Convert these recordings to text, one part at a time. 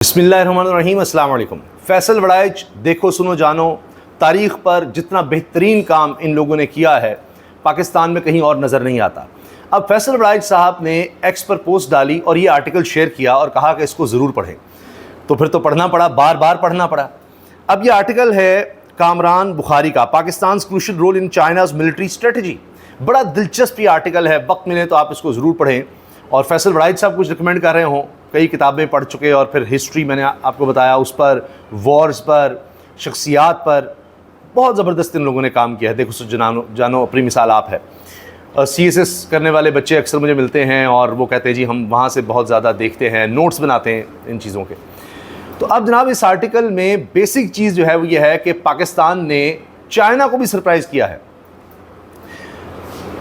बिस्मिल्लाहिर्रहमानिर्रहीम, अस्सलाम वालेकुम। फैसल वड़ाइच, देखो सुनो जानो, तारीख़ पर जितना बेहतरीन काम इन लोगों ने किया है पाकिस्तान में कहीं और नज़र नहीं आता। अब फैसल वड़ाइच साहब ने एक्स पर पोस्ट डाली और ये आर्टिकल शेयर किया और कहा कि इसको ज़रूर पढ़ें। तो फिर तो पढ़ना पड़ा, बार बार पढ़ना पड़ा। अब ये आर्टिकल है कामरान बुखारी का, Pakistan crucial role in China's military strategy. बड़ा दिलचस्प ये आर्टिकल है, वक्त मिले तो आप इसको ज़रूर पढ़ें। और फैसल वड़ाइच साहब कुछ रिकमेंड कर रहे हों, कई किताबें पढ़ चुके और फिर हिस्ट्री मैंने आपको बताया, उस पर, वॉर्स पर, शख्सियात पर बहुत ज़बरदस्त इन लोगों ने काम किया है। देखो सो जानो अपनी मिसाल आप है। CSS करने वाले बच्चे अक्सर मुझे मिलते हैं और वो कहते हैं जी हम वहाँ से बहुत ज़्यादा देखते हैं, नोट्स बनाते हैं इन चीज़ों के। तो अब जनाब इस आर्टिकल में बेसिक चीज़ जो है वो ये है कि पाकिस्तान ने चाइना को भी सरप्राइज़ किया है।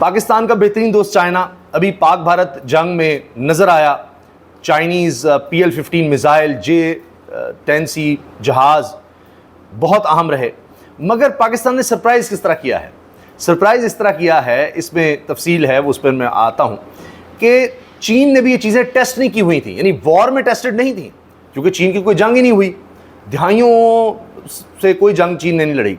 पाकिस्तान का बेहतरीन दोस्त चाइना अभी पाक भारत जंग में नज़र आया। चाइनीज़ PL-15 मिज़ाइल, J-10C जहाज़ बहुत अहम रहे। मगर पाकिस्तान ने सरप्राइज़ किस तरह किया है? सरप्राइज़ इस तरह किया है, इसमें तफसील है, वो उस पर मैं आता हूँ कि चीन ने भी ये चीज़ें टेस्ट नहीं की हुई थी, यानी वॉर में टेस्टेड नहीं थी, क्योंकि चीन की कोई जंग ही नहीं हुई, दहाइयों से कोई जंग चीन ने नहीं लड़ी।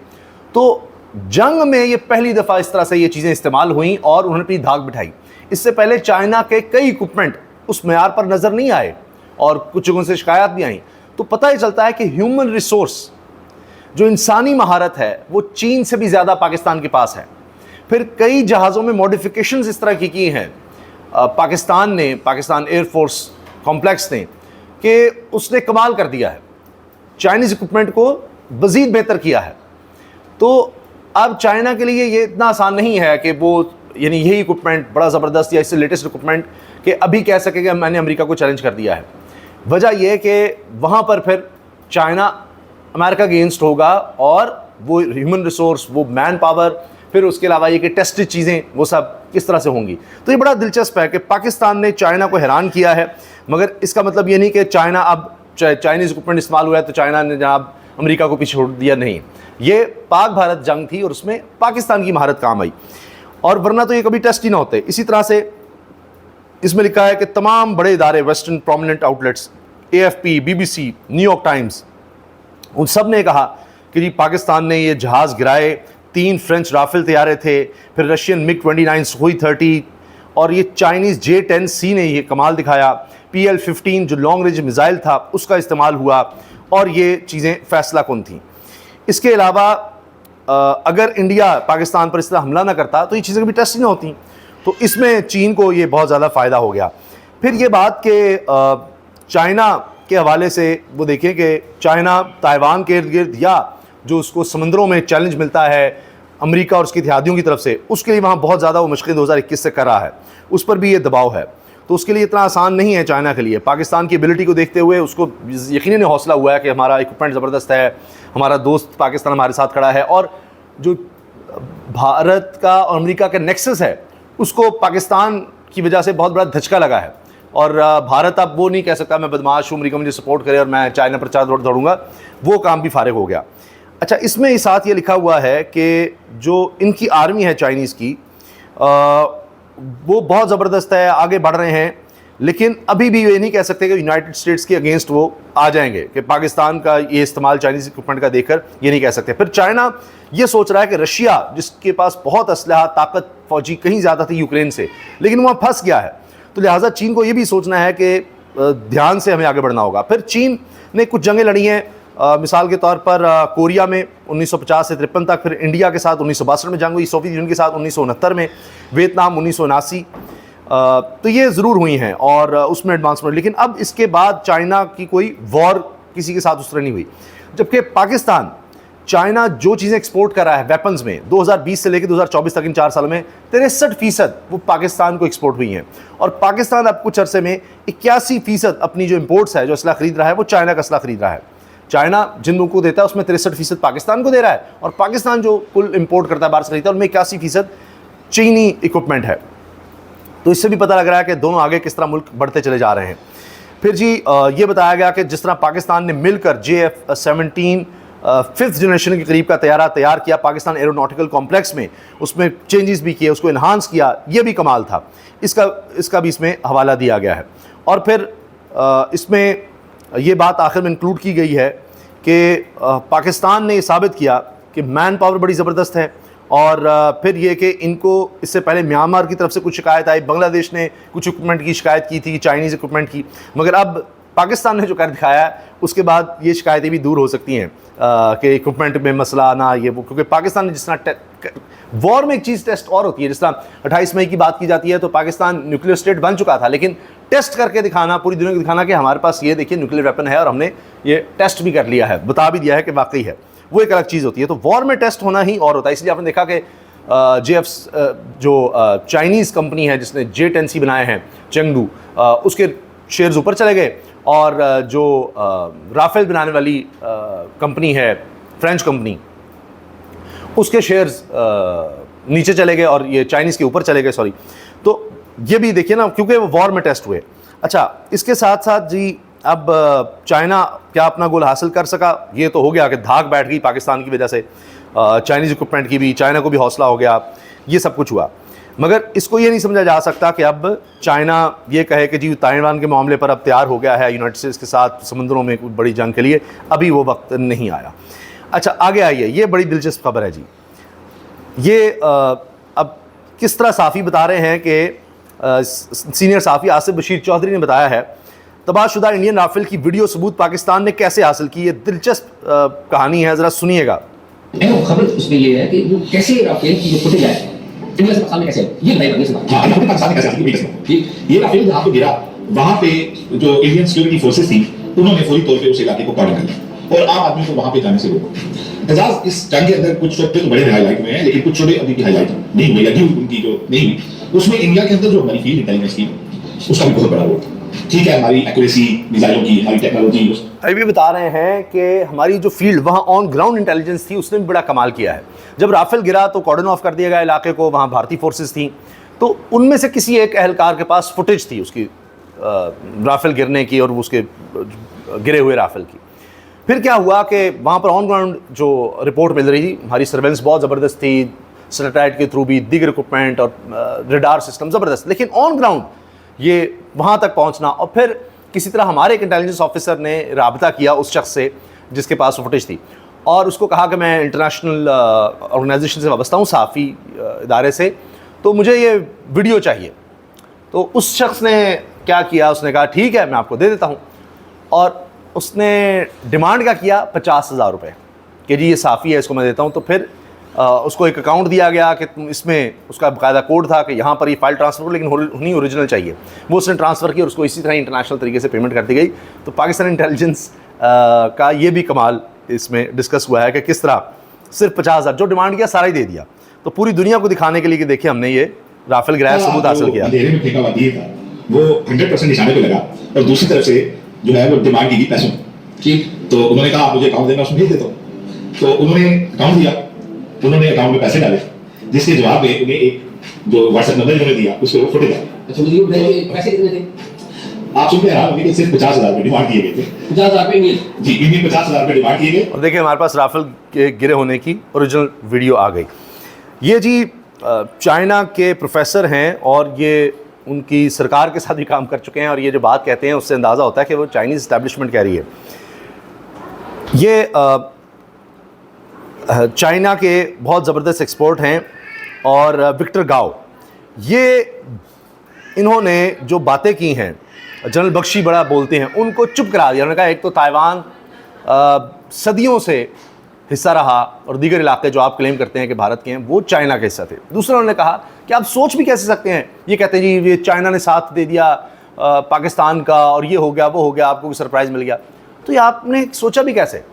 तो जंग में ये पहली दफ़ा इस तरह से ये चीज़ें इस्तेमाल हुई और उन्होंने अपनी धाक बिठाई। इससे पहले चाइना के कई इक्विपमेंट उस मेयार पर नज़र नहीं आए और कुछ जगहों से शिकायत भी आई। तो पता ही चलता है कि ह्यूमन रिसोर्स, जो इंसानी महारत है, वो चीन से भी ज़्यादा पाकिस्तान के पास है। फिर कई जहाज़ों में मॉडिफिकेशंस इस तरह की हैं पाकिस्तान एयरफोर्स कॉम्प्लेक्स ने, कि उसने कमाल कर दिया है, चाइनीज़ इक्विपमेंट को मज़ीद बेहतर किया है। तो अब चाइना के लिए ये इतना आसान नहीं है कि वो यानी यही इक्विपमेंट बड़ा ज़बरदस्त या इससे लेटेस्ट इक्विपमेंट कि अभी कह सके कि मैंने अमेरिका को चैलेंज कर दिया है। वजह यह है कि वहाँ पर फिर चाइना अमेरिका के अगेंस्ट होगा और वो ह्यूमन रिसोर्स, वो मैन पावर, फिर उसके अलावा ये कि टेस्टेड चीज़ें वो सब किस तरह से होंगी। तो ये बड़ा दिलचस्प है कि पाकिस्तान ने चाइना को हैरान किया है, मगर इसका मतलब ये नहीं कि चाइना अब चाइनीज़ इक्विपमेंट इस्तेमाल हुआ है तो चाइना ने जनाब अमेरिका को पीछे छोड़ दिया, नहीं। ये पाक भारत जंग थी और उसमें पाकिस्तान की महारत काम आई, और वरना तो ये कभी टेस्ट ही ना होते। इसी तरह से इसमें लिखा है कि तमाम बड़े इदारे, western prominent outlets, AFP, BBC, New York times, उन सब ने कहा कि जी पाकिस्तान ने ये जहाज़ गिराए, 3 फ्रेंच राफेल तैयारे थे, फिर रशियन MiG-29 सुखोई 30 और ये चाइनीज़ J-10C ने ये कमाल दिखाया। PL-15 जो लॉन्ग रेंज मिज़ाइल था उसका इस्तेमाल हुआ और ये चीज़ें फैसला कुन थी। इसके अलावा अगर इंडिया पाकिस्तान पर इस तरह हमला ना करता तो ये चीज़ें कभी टेस्ट ही ना होती। तो इसमें चीन को ये बहुत ज़्यादा फ़ायदा हो गया। फिर ये बात कि चाइना के हवाले से वो देखें कि चाइना ताइवान के इर्द गिर्द या जो उसको समंदरों में चैलेंज मिलता है अमेरिका और उसकी इत्तेहादियों की तरफ से, उसके लिए वहाँ बहुत ज़्यादा वो मशक़ें 2021 से कर रहा है, उस पर भी ये दबाव है। तो उसके लिए इतना आसान नहीं है चाइना के लिए। पाकिस्तान की एबिलिटी को देखते हुए उसको यकीनन हौसला हुआ है कि हमारा इक्विपमेंट ज़बरदस्त है, हमारा दोस्त पाकिस्तान हमारे साथ खड़ा है, और जो भारत का और अमेरिका का नेक्सस है उसको पाकिस्तान की वजह से बहुत बड़ा धचका लगा है। और भारत अब वो नहीं कह सकता मैं बदमाश हूँ, अमेरिका मुझे सपोर्ट करे और मैं चाइना पर चार दौड़ूंगा, वो काम भी फारिग हो गया। अच्छा, इसमें साथ ये लिखा हुआ है कि जो इनकी आर्मी है चाइनीज़ की, वो बहुत ज़बरदस्त है, आगे बढ़ रहे हैं, लेकिन अभी भी ये नहीं कह सकते कि यूनाइटेड स्टेट्स के अगेंस्ट वो आ जाएंगे, कि पाकिस्तान का ये इस्तेमाल चाइनीज़ इक्विपमेंट का देखकर ये नहीं कह सकते। फिर चाइना ये सोच रहा है कि रशिया, जिसके पास बहुत असलहा, ताकत, फौजी कहीं ज़्यादा थी यूक्रेन से, लेकिन वहाँ फंस गया है, तो लिहाजा चीन को ये भी सोचना है कि ध्यान से हमें आगे बढ़ना होगा। फिर चीन ने कुछ जंगें लड़ी हैं, मिसाल के तौर पर कोरिया में 1950 से 53 तक, फिर इंडिया के साथ 1962 में जंग हुई, सोवियत यूनियन के साथ 1969 में, वियतनाम 1979, तो ये ज़रूर हुई हैं और उसमें एडवांसमेंट। लेकिन अब इसके बाद चाइना की कोई वॉर किसी के साथ उस तरह नहीं हुई। जबकि पाकिस्तान, चाइना जो चीज़ें एक्सपोर्ट कर रहा है वेपन्स में, 2020 से लेकर 2024 तक इन 4 सालों में 63% वो पाकिस्तान को एक्सपोर्ट हुई हैं। और पाकिस्तान अब कुछ अरसे में 81% अपनी जो इंपोर्ट्स है, जो असला खरीद रहा है, वो चाइना का असला खरीद रहा है। चाइना जिन लोगों को देता है उसमें 63% पाकिस्तान को दे रहा है, और पाकिस्तान जो कुल इंपोर्ट करता है, बाहर से खरीदता है, उनमें 81% चीनी इक्विपमेंट है। तो इससे भी पता लग रहा है कि दोनों आगे किस तरह मुल्क बढ़ते चले जा रहे हैं। फिर जी ये बताया गया कि जिस तरह पाकिस्तान ने मिलकर JF-17 5th जनरेशन के करीब का तैयारा तैयार किया पाकिस्तान एरोनॉटिकल कॉम्प्लेक्स में, उसमें चेंजेस भी किए, उसको इन्हांस किया, ये भी कमाल था। इसका भी इसमें हवाला दिया गया है। और फिर इसमें ये बात आखिर में इंक्लूड की गई है कि पाकिस्तान ने ये साबित किया कि मैन पावर बड़ी ज़बरदस्त है। और फिर ये कि इनको इससे पहले म्यांमार की तरफ से कुछ शिकायत आई, बांग्लादेश ने कुछ इक्विपमेंट की शिकायत की थी, चाइनीज़ इक्विपमेंट की, मगर अब पाकिस्तान ने जो कर दिखाया है उसके बाद ये शिकायतें भी दूर हो सकती हैं कि इक्विपमेंट में मसला ना ये वो, क्योंकि पाकिस्तान ने जिस तरह वॉर में एक चीज़ टेस्ट और होती है, जिस तरह 28 मई की बात की जाती है तो पाकिस्तान न्यूक्लियर स्टेट बन चुका था, लेकिन टेस्ट करके दिखाना, पूरी दुनिया को दिखाना कि हमारे पास ये देखिए न्यूक्लियर वेपन है और हमने ये टेस्ट भी कर लिया है, बता भी दिया है कि वाकई है, वो एक अलग चीज़ होती है। तो वॉर में टेस्ट होना ही और होता है। इसलिए आपने देखा कि जो चाइनीज़ कंपनी है जिसने J-10C बनाए हैं चेंगडू, उसके शेयर्स ऊपर चले गए, और जो राफेल बनाने वाली कंपनी है फ्रेंच कंपनी, उसके शेयर्स नीचे चले गए और ये चाइनीज़ के ऊपर चले गए, सॉरी। तो ये भी देखिए ना, क्योंकि वो वॉर में टेस्ट हुए। अच्छा, इसके साथ साथ जी अब चाइना क्या अपना गोल हासिल कर सका? ये तो हो गया कि धाक बैठ गई पाकिस्तान की वजह से, चाइनीज़ इक्विपमेंट की भी, चाइना को भी हौसला हो गया, ये सब कुछ हुआ। मगर इसको ये नहीं समझा जा सकता कि अब चाइना ये कहे कि जी ताइवान के मामले पर अब तैयार हो गया है यूनाइटेड स्टेट्स के साथ समुद्रों में कोई बड़ी जंग के लिए, अभी वो वक्त नहीं आया। अच्छा, आगे आइए, ये बड़ी दिलचस्प खबर है जी। ये अब किस तरह साफ़ी बता रहे हैं कि सीनियर साफ़ी आसिफ बशीर चौधरी ने बताया है, तबाहशुदा इंडियन राफेल की वीडियो सबूत पाकिस्तान ने कैसे हासिल की। ये दिलचस्प कहानी है, ज़रा सुनिएगा। खबर उसमें ये है कि वो कैसे राफेल की जो फुटेज है इंडिया से पाकिस्तान में कैसे ये बताइए बंदे से बात। हां, अपने पाकिस्तान में कैसे आती है ये राफेल जहां पे गिरा वहां पे जो इंडियन सिक्योरिटी फोर्सेस थी उन्होंने फौरी तौर पे उस इलाके को कॉर्डन किया और आम आदमी को वहां पे जाने से रोका। एजाज, इस जंग के अंदर कुछ छोटे तो बड़े हाईलाइट हुए हैं, लेकिन कुछ छोटे अभी भी हाईलाइट नहीं हुए, लगी उनकी जो नहीं हुई, उसमें इंडिया के अंदर जो हमारी फील्ड इंटेलिजेंस की उसका भी बहुत बड़ा रोल था। ठीक है, हमारी एक्यूरेसी, मिसाइलों की, हमारी टेक्नोलॉजी। अभी बता रहे हैं कि हमारी जो फील्ड वहाँ ऑन ग्राउंड इंटेलिजेंस थी उसने भी बड़ा कमाल किया है। जब राफेल गिरा तो कॉर्डन ऑफ कर दिया गया इलाके को, वहाँ भारतीय फोर्सेस थी, तो उनमें से किसी एक एहलकार के पास फुटेज थी उसकी राफेल गिरने की और उसके गिरे हुए राफेल की। फिर क्या हुआ कि वहाँ पर ऑन ग्राउंड जो रिपोर्ट मिल रही थी, हमारी सर्वेलेंस बहुत ज़बरदस्त थी, सैटेलाइट के थ्रू भी, दीगर इक्विपमेंट और रडार सिस्टम ज़बरदस्त, लेकिन ऑन ग्राउंड ये वहाँ तक पहुँचना, और फिर किसी तरह हमारे एक इंटेलिजेंस ऑफिसर ने राबता किया उस शख्स से जिसके पास फुटेज थी और उसको कहा कि मैं इंटरनेशनल ऑर्गेनाइजेशन से वाबस्ता हूँ, साफ़ी इदारे से, तो मुझे ये वीडियो चाहिए। तो उस शख्स ने क्या किया, उसने कहा ठीक है मैं आपको दे देता हूँ, और उसने डिमांड क्या किया, 50,000 रुपये कि जी ये साफ़ी है, इसको मैं देता हूँ। तो फिर उसको एक अकाउंट दिया गया कि इसमें उसका बाकायदा कोड था कि यहाँ पर ये फाइल ट्रांसफ़र हो, लेकिन उन्हीं ओरिजिनल चाहिए। वो उसने ट्रांसफ़र की और उसको इसी तरह इंटरनेशनल तरीके से पेमेंट कर दी गई। तो पाकिस्तान इंटेलिजेंस का ये भी कमाल इसमें डिस्कस हुआ है कि किस तरह सिर्फ 50,000 जो डिमांड किया सारा ही दे दिया। तो पूरी दुनिया को दिखाने के लिए कि देखिए हमने ये राफेल गिराया, सबूत हासिल किया। वो 100% निशाने पे लगा और दूसरी तरफ से जो है वो डिमांड की गई पैसों, ठीक। तो उन्होंने कहा आप मुझे अकाउंट देना, उसमें भेज देता हूँ। तो उन्होंने अकाउंट दिया, उन्होंने अकाउंट में पैसे डाले, जिसके जवाब में उन्हें एक जो व्हाट्सएप नंबर उन्होंने दिया उसको वो फुटेज आया। अच्छा, मुझे पैसे कितने थे? आप सुनते हैं कि सिर्फ 50,000 रुपये डिमांड किए गए थे। 50,000 रुपये इंडियन, जी इंडियन 50,000 रुपये डिमांड किए गए। और देखिए हमारे पास राफेल के गिरे होने की ओरिजिनल वीडियो आ गई। ये जी चाइना के प्रोफेसर हैं और ये उनकी सरकार के साथ भी काम कर चुके हैं, और ये जो बात कहते हैं उससे अंदाज़ा होता है कि वो चाइनीज़ इस्टेब्लिशमेंट कह रही है। ये चाइना के बहुत ज़बरदस्त एक्सपोर्ट हैं, और विक्टर गाओ, ये इन्होंने जो बातें की हैं, जनरल बख्शी बड़ा बोलते हैं, उनको चुप करा दिया। उन्होंने कहा एक तो ताइवान सदियों से हिस्सा रहा और दीगर इलाके जो आप क्लेम करते हैं कि भारत के हैं वो चाइना के हिस्सा थे। दूसरा उन्होंने कहा कि आप सोच भी कैसे सकते हैं, ये कहते हैं जी ये चाइना ने साथ दे दिया पाकिस्तान का और ये हो गया वो हो गया, आपको कोई सरप्राइज़ मिल गया। तो ये आपने सोचा भी कैसे?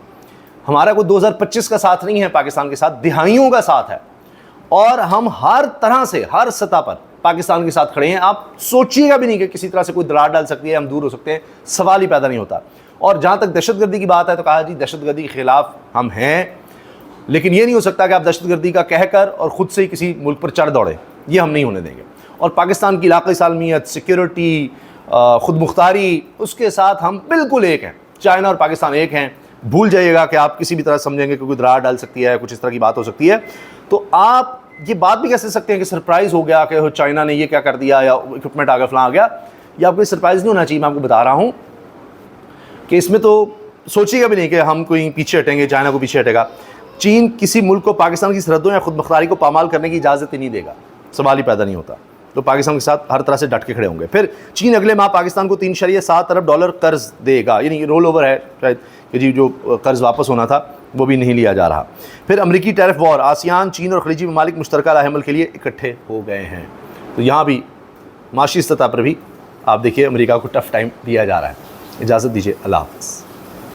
हमारा कोई 2025 का साथ नहीं है पाकिस्तान के साथ, दिहाइयों का साथ है, और हम हर तरह से हर सतह पर पाकिस्तान के साथ खड़े हैं। आप सोचिएगा भी नहीं कि किसी तरह से कोई दरार डाल सकती है, हम दूर हो सकते हैं, सवाल ही पैदा नहीं होता। और जहाँ तक दहशतगर्दी की बात है तो कहा जी दहशतगर्दी के ख़िलाफ़ हम हैं, लेकिन ये नहीं हो सकता कि आप दहशतगर्दी का कहकर और ख़ुद से ही किसी मुल्क पर चढ़ दौड़े, ये हम नहीं होने देंगे। और पाकिस्तान की इलाक़ाई सालमियत, सिक्योरिटी, ख़ुद मुख्तारी, उसके साथ हम बिल्कुल एक हैं। चाइना और पाकिस्तान एक हैं, भूल जाइएगा कि आप किसी भी तरह समझेंगे कि कोई दरार डाल सकती है, कुछ इस तरह की बात हो सकती है। तो आप ये बात भी कैसे सकते हैं कि सरप्राइज़ हो गया कि चाइना ने ये क्या कर दिया या इक्विपमेंट आ गया, फलां आ गया। ये आपको सरप्राइज़ नहीं होना चाहिए। मैं आपको बता रहा हूँ कि इसमें तो सोचिएगा भी नहीं कि हम कोई पीछे हटेंगे, चाइना को पीछे हटेगा। चीन किसी मुल्क को पाकिस्तान की सरहदों या खुद मुख्तारी को पामाल करने की इजाज़त ही नहीं देगा, सवाल ही पैदा नहीं होता। तो पाकिस्तान के साथ हर तरह से डट के खड़े होंगे। फिर चीन अगले माह पाकिस्तान को 3.7 अरब डॉलर कर्ज देगा, यानी रोल ओवर है शायद कि जी जो कर्ज वापस होना था वो भी नहीं लिया जा रहा। फिर अमरीकी टैरिफ वॉर, आसियान, चीन और खलीजी ममालिक मुश्तरका राहमल के लिए इकट्ठे हो गए हैं। तो यहाँ भी माशी सतह पर भी आप देखिए अमेरिका को टफ टाइम दिया जा रहा है। इजाज़त दीजिए, अल्लाह हाफ़िज़।